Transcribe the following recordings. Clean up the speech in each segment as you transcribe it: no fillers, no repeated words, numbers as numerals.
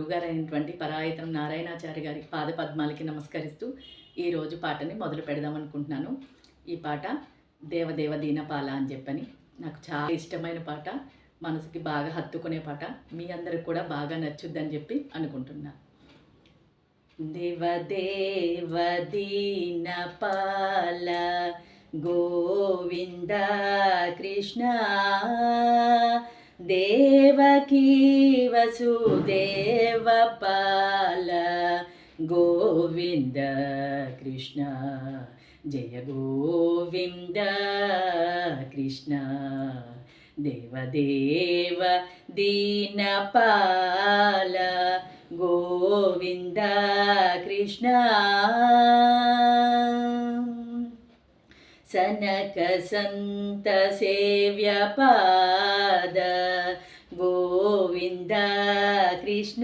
గురువుగారైనటువంటి పరాయతం నారాయణాచార్య గారి పాదపద్మాలకి నమస్కరిస్తూ ఈరోజు పాటని మొదలు పెడదాం అనుకుంటున్నాను. ఈ పాట దేవదేవ దీనపాల అని చెప్పని నాకు చాలా ఇష్టమైన పాట, మనసుకి బాగా హత్తుకునే పాట. మీ అందరికి కూడా బాగా నచ్చుద్దని చెప్పి అనుకుంటున్నా. దేవదేవ దీనపాల గోవింద కృష్ణ దేవకీ వసుదేవ పాల గోవింద కృష్ణ జయ గోవింద కృష్ణ దేవదేవ దీనపాల గోవింద కృష్ణ సనక సంత సేవ్య పాద గోవింద కృష్ణ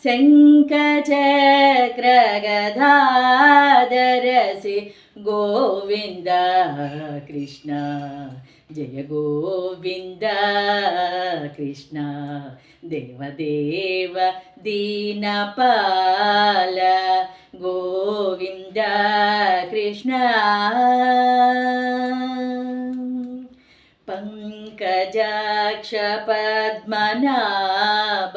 శంఖ చక్ర గదాధరసి గోవింద కృష్ణ జయ గోవింద కృష్ణ దేవదేవ దీనపాల గోవింద కృష్ణ పంకజాక్ష పద్మనాభ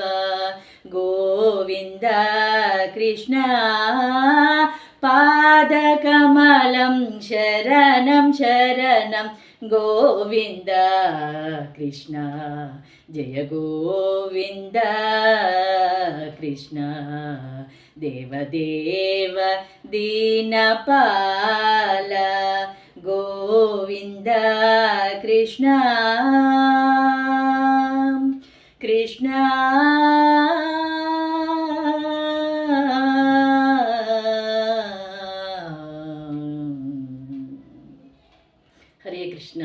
గోవింద కృష్ణ పాదకమలం శరణం శరణం గోవింద కృష్ణ జయ గోవింద కృష్ణ దేవదేవ దీనపాల గోవింద కృష్ణ కృష్ణ హరే కృష్ణ.